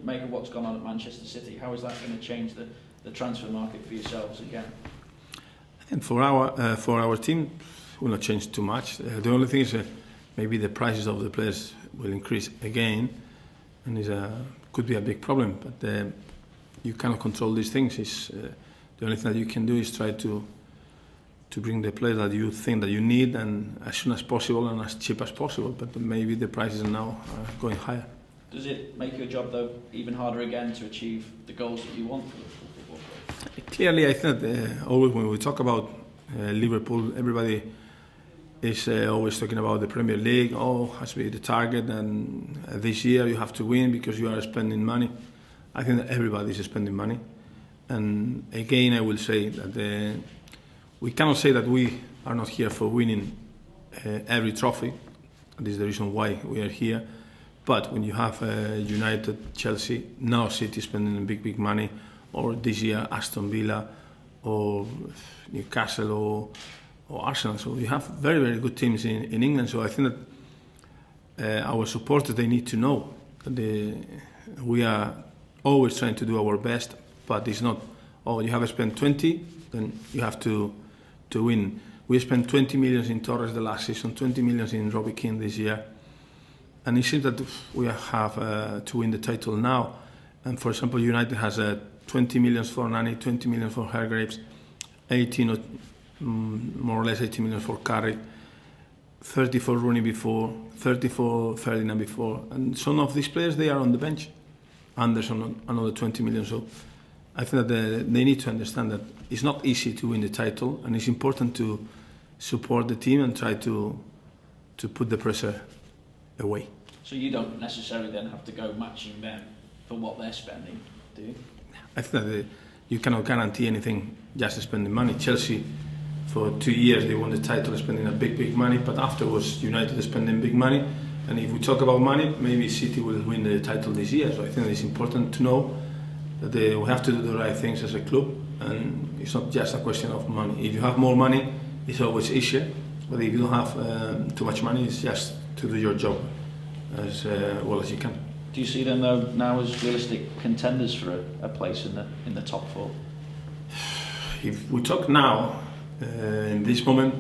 Make of what's gone on at Manchester City? How is that going to change the transfer market for yourselves again? I think for our team, it will not change too much. The only thing is maybe the prices of the players will increase again, and could be a big problem. But you cannot control these things. The only thing that you can do is try to bring the players that you think that you need, and as soon as possible and as cheap as possible. But maybe the prices are now going higher. Does it make your job, though, even harder again to achieve the goals that you want for the football club? Clearly, I think that always when we talk about Liverpool, everybody is always talking about the Premier League. Oh, has to be the target, and this year you have to win because you are spending money. I think that everybody is spending money. And again, I will say that we cannot say that we are not here for winning every trophy. This is the reason why we are here. But when you have United, Chelsea, now City spending big money, or this year Aston Villa, or Newcastle, or Arsenal, so you have very good teams in England. So I think that our supporters, they need to know that we are always trying to do our best, but it's not, oh, you have spent 20, then you have to win. We spent 20 million in Torres the last season, 20 million in Robbie Keane this year. And it seems that we have to win the title now. And for example, United has 20 million for Nani, 20 million for Hargreaves, 18 more or less 18 million for Carrick, 30 for Rooney before, 30 for Ferdinand before. And some of these players, they are on the bench. Anderson, another 20 million. So I think that they need to understand that it's not easy to win the title, and it's important to support the team and try to put the pressure away. So you don't necessarily then have to go matching them for what they're spending, do you? I think that you cannot guarantee anything just spending money. Chelsea, for 2 years, they won the title spending a big money, but afterwards United is spending big money. And if we talk about money, maybe City will win the title this year. So I think it's important to know that we have to do the right things as a club, and it's not just a question of money. If you have more money, it's always easier. But if you don't have too much money, it's just to do your job as well as you can. Do you see them though now as realistic contenders for a place in the top four? If we talk now, in this moment,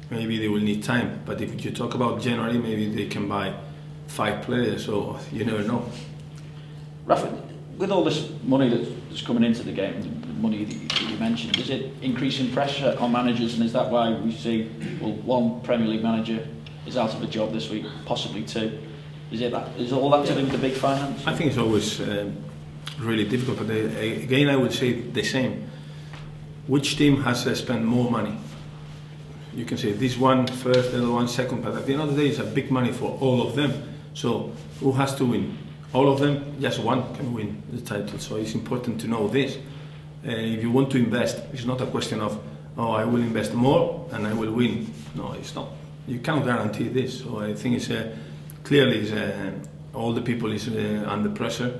maybe they will need time. But if you talk about January, maybe they can buy 5 players. So you never know. Rafa, with all this money that's coming into the game, the money that you mentioned, is it increasing pressure on managers, and is that why we see, well, one Premier League manager is out of a job this week, possibly 2? Is all that to do with the big finance? I think it's always really difficult, but again I would say the same. Which team has spent more money? You can say this one first, the other one second, but at the end of the day it's a big money for all of them. So who has to win? All of them? Just one can win the title. So it's important to know this. If you want to invest, it's not a question of, oh, I will invest more and I will win. No, it's not. You cannot guarantee this. So I think it's clearly all the people is under pressure,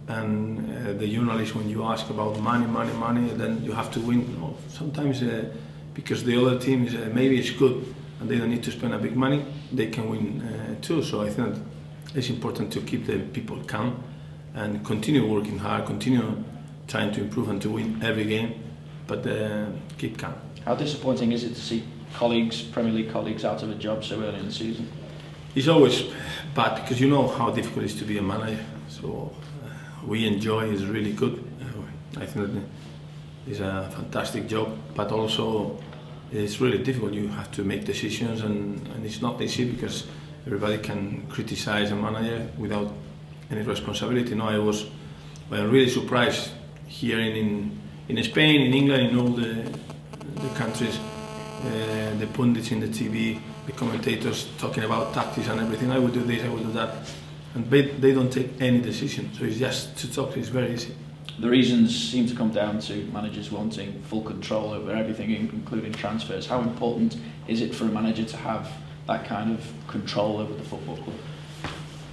and the journalists, when you ask about money, then you have to win. No, sometimes because the other team is maybe it's good and they don't need to spend a big money, they can win too. So I think it's important to keep the people calm and continue working hard, continue trying to improve and to win every game, but keep calm. How disappointing is it to see colleagues, Premier League colleagues, out of a job so early in the season? It's always bad because you know how difficult it is to be a manager. So we enjoy, it's really good. I think that it's a fantastic job, but also it's really difficult. You have to make decisions, and it's not easy because everybody can criticize a manager without any responsibility. No, I'm really surprised here in Spain, in England, in all the countries, the pundits in the TV, the commentators talking about tactics and everything. I will do this, I will do that, and they don't take any decision. So it's just to talk. It's very easy. The reasons seem to come down to managers wanting full control over everything, including transfers. How important is it for a manager to have that kind of control over the football club?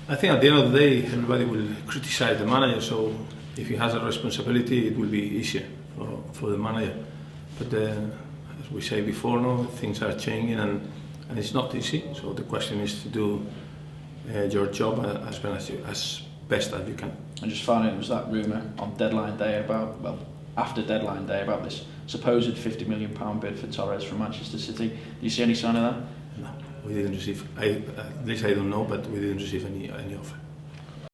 I think at the end of the day, everybody will criticize the manager. So if he has a responsibility, it will be easier for the manager. But as we say before, no, things are changing, and it's not easy. So the question is to do your job as best as you can. And just finally, there was that rumour on deadline day after deadline day about this supposed £50 million bid for Torres from Manchester City. Do you see any sign of that? No, we didn't receive. At least I don't know, but we didn't receive any offer.